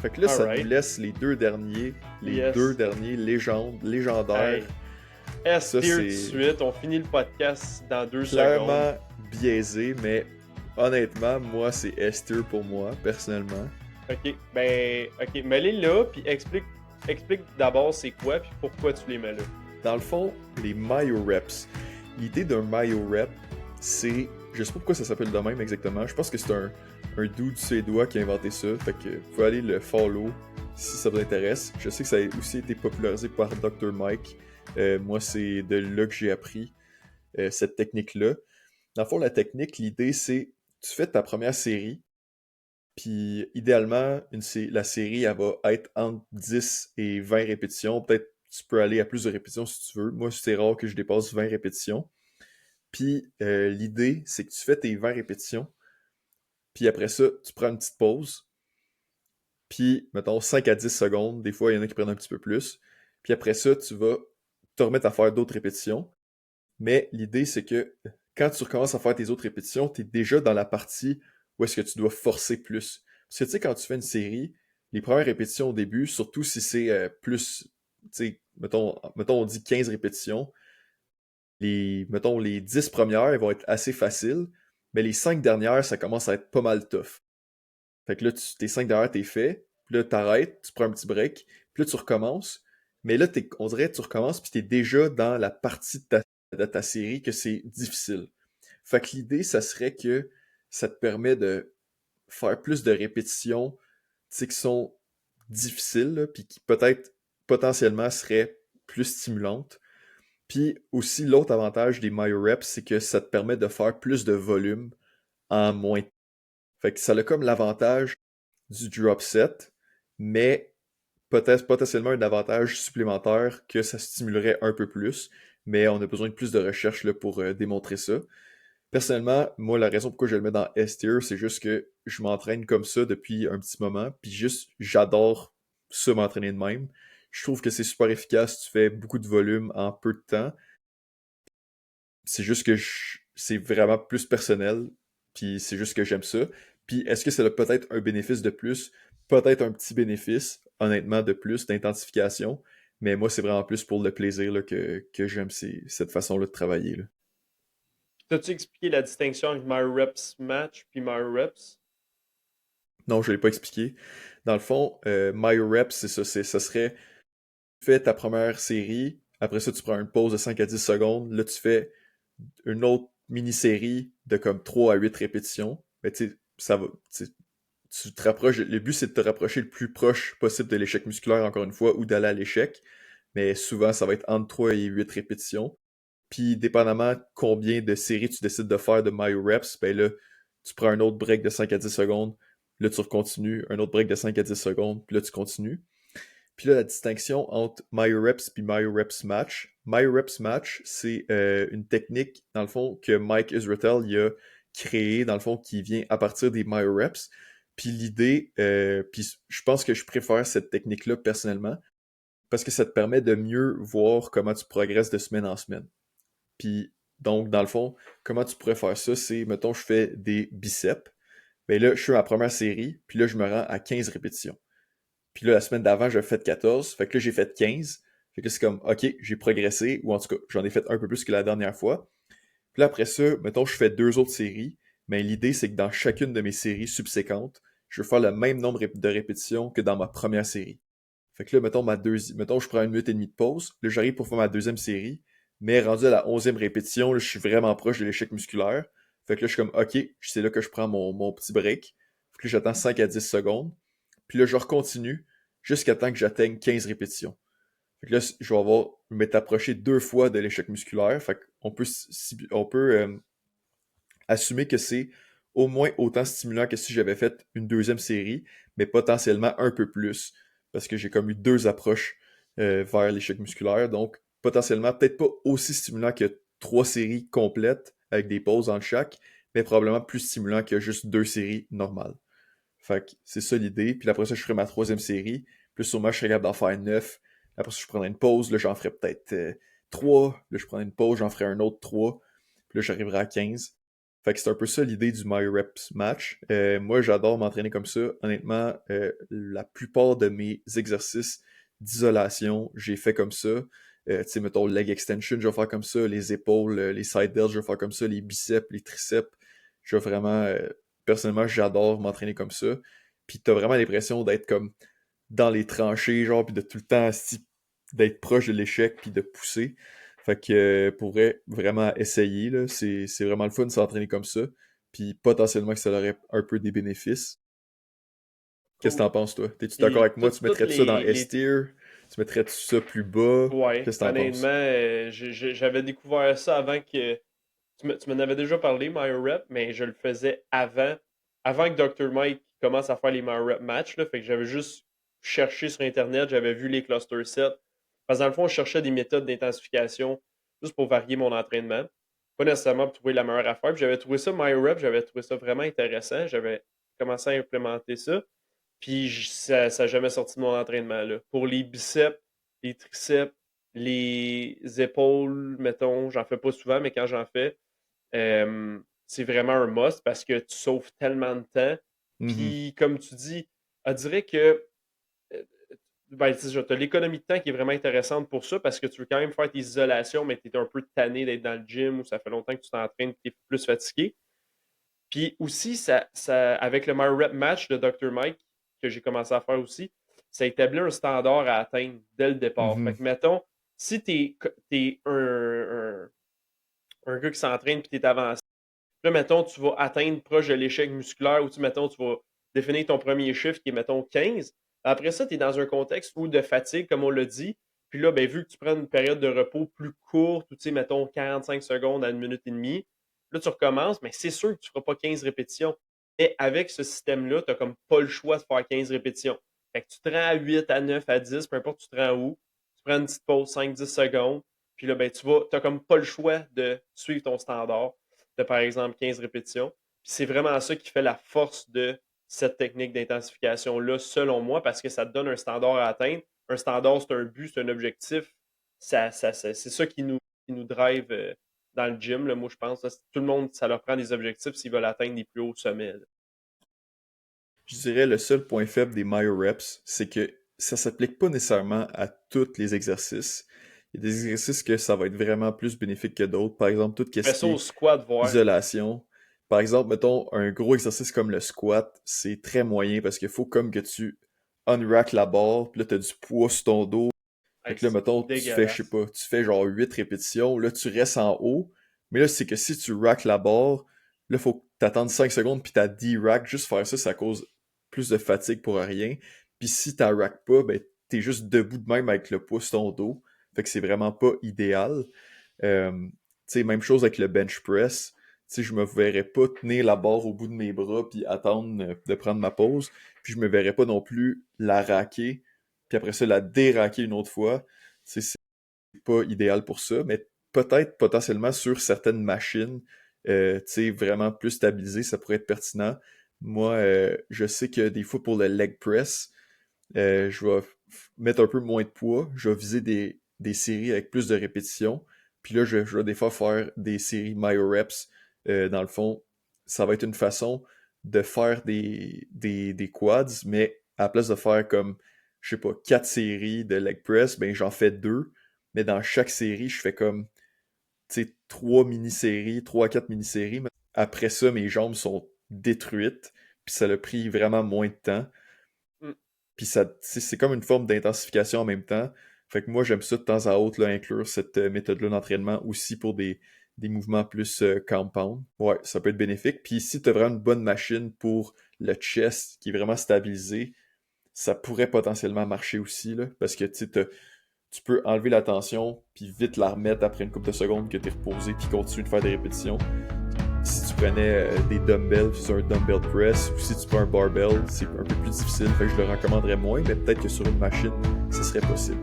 Fait que là, ça nous Alright. laisse les deux Yes. derniers légendaires. Hey. Ça, S-tier tout de c'est suite. On finit le podcast dans 2 secondes. clairement biaisé, mais honnêtement, moi, c'est S-tier pour moi, personnellement. Ok. Ok. Mets-les là, puis explique d'abord c'est quoi, puis pourquoi tu les mets là. Dans le fond, les Mayo Reps. L'idée d'un Mayo Rep, c'est. Je sais pas pourquoi ça s'appelle de même exactement. Je pense que c'est un dude suédois qui a inventé ça. Fait que vous pouvez aller le follow si ça vous intéresse. Je sais que ça a aussi été popularisé par Dr. Mike. Moi, c'est de là que j'ai appris cette technique-là. Dans le fond, la technique, l'idée, c'est tu fais ta première série, puis idéalement, la série, elle va être entre 10 et 20 répétitions. Peut-être tu peux aller à plus de répétitions si tu veux. Moi, c'est rare que je dépasse 20 répétitions. Puis l'idée, c'est que tu fais tes 20 répétitions, puis après ça, tu prends une petite pause, puis mettons 5 à 10 secondes. Des fois, il y en a qui prennent un petit peu plus. Puis après ça, tu vas te remettre à faire d'autres répétitions. Mais l'idée, c'est que quand tu recommences à faire tes autres répétitions, tu es déjà dans la partie où est-ce que tu dois forcer plus. Parce que tu sais, quand tu fais une série, les premières répétitions au début, surtout si c'est plus, tu sais, mettons, on dit 15 répétitions, mettons, les 10 premières, elles vont être assez faciles, mais les 5 dernières, ça commence à être pas mal tough. Fait que là, tes 5 dernières, t'es fait, puis là, t'arrêtes, tu prends un petit break, puis là, tu recommences. Mais là, on dirait que tu recommences, puis t'es déjà dans la partie de ta série que c'est difficile. Fait que l'idée, ça serait que ça te permet de faire plus de répétitions, tu sais, qui sont difficiles, là, puis qui peut-être potentiellement seraient plus stimulantes. Puis aussi, l'autre avantage des MyoReps, c'est que ça te permet de faire plus de volume en moins. Fait que ça a comme l'avantage du drop set, mais peut-être potentiellement un avantage supplémentaire que ça stimulerait un peu plus, mais on a besoin de plus de recherche là, pour démontrer ça. Personnellement, moi, la raison pourquoi je le mets dans S-tier, c'est juste que je m'entraîne comme ça depuis un petit moment, puis juste, j'adore ça m'entraîner de même. Je trouve que c'est super efficace, tu fais beaucoup de volume en peu de temps. C'est juste que c'est vraiment plus personnel, puis c'est juste que j'aime ça. Puis est-ce que ça a peut-être un bénéfice de plus? Peut-être un petit bénéfice, honnêtement, de plus d'intensification, mais moi, c'est vraiment plus pour le plaisir là, que j'aime cette façon-là de travailler. Là. T'as-tu expliqué la distinction entre My Reps Match puis My Reps? Non, je ne l'ai pas expliqué. Dans le fond, My Reps, c'est ça, ça serait, tu fais ta première série, après ça, tu prends une pause de 5 à 10 secondes, là, tu fais une autre mini-série de comme 3 à 8 répétitions. Mais tu sais, ça va, tu te rapproches, le but c'est de te rapprocher le plus proche possible de l'échec musculaire, encore une fois, ou d'aller à l'échec. Mais souvent, ça va être entre 3 et 8 répétitions. Puis, dépendamment combien de séries tu décides de faire de My Reps, ben là, tu prends un autre break de 5 à 10 secondes, là, tu continues, un autre break de 5 à 10 secondes, puis là, tu continues. Puis là, la distinction entre My Reps et My Reps Match. My Reps Match, c'est une technique, dans le fond, que Mike Israetel il a créée, dans le fond, qui vient à partir des My Reps. Puis l'idée, puis je pense que je préfère cette technique-là personnellement, parce que ça te permet de mieux voir comment tu progresses de semaine en semaine. Puis donc, dans le fond, comment tu pourrais faire ça, c'est, mettons, je fais des biceps. Ben là, je suis à ma première série, puis là, je me rends à 15 répétitions. Puis là, la semaine d'avant, j'ai fait 14. Fait que là, j'ai fait 15. Fait que là, c'est comme, OK, j'ai progressé, ou en tout cas, j'en ai fait un peu plus que la dernière fois. Puis là, après ça, mettons, je fais 2 autres séries. Mais l'idée, c'est que dans chacune de mes séries subséquentes, je vais faire le même nombre de répétitions que dans ma première série. Fait que là, mettons, je prends 1 minute et demie de pause. Là, j'arrive pour faire ma deuxième série. Mais rendu à la 11e répétition, là, je suis vraiment proche de l'échec musculaire. Fait que là, je suis comme, OK, c'est là que je prends mon petit break. Fait que là, j'attends 5 à 10 secondes. Puis là, je recontinue jusqu'à temps que j'atteigne 15 répétitions. Fait que là, je vais m'être approché 2 fois de l'échec musculaire. Fait qu'on peut, on peut assumer que c'est au moins autant stimulant que si j'avais fait une deuxième série, mais potentiellement un peu plus. Parce que j'ai comme eu 2 approches vers l'échec musculaire. Donc, potentiellement, peut-être pas aussi stimulant que 3 séries complètes avec des pauses entre chaque, mais probablement plus stimulant que juste 2 séries normales. Fait que c'est ça l'idée. Puis après ça, je ferai ma troisième série. Plus sûrement, je serais capable d'en faire 9. Après ça, je prendrai une pause. Là, j'en ferai peut-être 3. Là, je prendrai une pause, j'en ferai un autre 3. Puis là, j'arriverai à 15. Fait que c'est un peu ça l'idée du MyReps Match. Moi, j'adore m'entraîner comme ça. Honnêtement, la plupart de mes exercices d'isolation, j'ai fait comme ça. Tu sais, mettons, leg extension, je vais faire comme ça. Les épaules, les side delts, je vais faire comme ça. Les biceps, les triceps. Je vais vraiment... personnellement, j'adore m'entraîner comme ça. Puis t'as vraiment l'impression d'être comme dans les tranchées, genre, puis de tout le temps d'être proche de l'échec, puis de pousser. Fait que pourrait vraiment essayer, là. C'est vraiment le fun de s'entraîner comme ça. Puis potentiellement que ça aurait un peu des bénéfices. Qu'est-ce que Cool. t'en penses, toi? T'es-tu d'accord Puis avec moi? Tu toutes mettrais-tu ça dans S-tier? Tu mettrais-tu ça plus bas? Ouais, Qu'est-ce que t'en honnêtement, penses? j'avais découvert ça avant que. Tu m'en avais déjà parlé, MyRep, mais je le faisais avant que Dr. Mike commence à faire les MyRep matchs. Là, fait que j'avais juste cherché sur Internet, j'avais vu les cluster sets. Parce que dans le fond, je cherchais des méthodes d'intensification juste pour varier mon entraînement. Pas nécessairement pour trouver la meilleure affaire. Puis j'avais trouvé ça, MyRep, j'avais trouvé ça vraiment intéressant. J'avais commencé à implémenter ça. Puis ça n'a jamais sorti de mon entraînement. Là. Pour les biceps, les triceps, les épaules, mettons, j'en fais pas souvent, mais quand j'en fais, c'est vraiment un must parce que tu sauves tellement de temps. Mhm. Puis, comme tu dis, on dirait que ben, tu as l'économie de temps qui est vraiment intéressante pour ça parce que tu veux quand même faire tes isolations, mais tu es un peu tanné d'être dans le gym ou ça fait longtemps que tu t'entraînes et tu es plus fatigué. Puis aussi, avec le My Rep Match de Dr. Mike, que j'ai commencé à faire aussi, ça établit un standard à atteindre dès le départ. Fait Mhm. que, mettons, si t'es un gars qui s'entraîne puis t'es avancé, là, mettons, tu vas atteindre proche de l'échec musculaire ou, mettons, tu vas définir ton premier chiffre qui est, mettons, 15. Après ça, tu es dans un contexte où de fatigue, comme on l'a dit. Puis là, ben, vu que tu prends une période de repos plus courte, ou tu sais, mettons 45 secondes à une minute et demie, là, tu recommences, mais c'est sûr que tu ne feras pas 15 répétitions. Et avec ce système-là, tu n'as comme pas le choix de faire 15 répétitions. Fait que tu te rends à 8, à 9, à 10, peu importe tu te rends où. Tu prends une petite pause, 5-10 secondes. Puis là, ben, tu n'as comme pas le choix de suivre ton standard de, par exemple, 15 répétitions. Puis c'est vraiment ça qui fait la force de cette technique d'intensification-là, selon moi, parce que ça te donne un standard à atteindre. Un standard, c'est un but, c'est un objectif. C'est ça qui nous drive dans le gym, là, moi, je pense. Là, tout le monde, ça leur prend des objectifs s'ils veulent atteindre les plus hauts sommets. Là. Je dirais le seul point faible des MyoReps, c'est que ça s'applique pas nécessairement à tous les exercices. Il y a des exercices que ça va être vraiment plus bénéfique que d'autres. Par exemple, tout Fais ce ça qui au est squat, voir. isolation. Par exemple, mettons, un gros exercice comme le squat, c'est très moyen parce qu'il faut comme que tu unrack la barre, puis là, t'as du poids sur ton dos. Fait Hey, que là, c'est mettons, tu fais, je sais dégueulasse. pas, tu fais genre 8 répétitions, là, tu restes en haut. Mais là, c'est que si tu rack la barre, là, faut que t'attendes 5 secondes, puis t'as 10 rack. Juste faire ça cause plus de fatigue pour rien. Puis si t'as rack pas, ben, t'es juste debout de même avec le poids sur ton dos. Fait que c'est vraiment pas idéal. Tu sais, même chose avec le bench press. Tu sais, je me verrais pas tenir la barre au bout de mes bras puis attendre de prendre ma pause. Puis je me verrais pas non plus la raquer, puis après ça la déraquer une autre fois. Tu sais, c'est pas idéal pour ça, mais peut-être potentiellement sur certaines machines, tu sais, vraiment plus stabilisées, ça pourrait être pertinent. Moi, je sais que des fois pour le leg press, je vais mettre un peu moins de poids, je vais viser des séries avec plus de répétitions, puis là, je vais des fois faire des séries myoreps. Dans le fond, ça va être une façon de faire des quads, mais à la place de faire comme, je sais pas, 4 séries de leg press, ben j'en fais 2, mais dans chaque série, je fais comme, tu sais, 3 mini-séries, 3 à 4 mini-séries. Après ça, mes jambes sont détruites, puis ça a pris vraiment moins de temps. Mm. Puis ça, c'est comme une forme d'intensification en même temps. Fait que moi, j'aime ça de temps à autre, là, inclure cette méthode-là d'entraînement aussi pour des mouvements plus compound. Ouais, ça peut être bénéfique. Puis si tu as vraiment une bonne machine pour le chest qui est vraiment stabilisé, ça pourrait potentiellement marcher aussi, là, parce que tu peux enlever la tension, puis vite la remettre après une couple de secondes que tu es reposé, puis continuer de faire des répétitions. Si tu prenais des dumbbells, sur un dumbbell press, ou si tu prends un barbell, c'est un peu plus difficile, fait que je le recommanderais moins, mais peut-être que sur une machine, ce serait possible.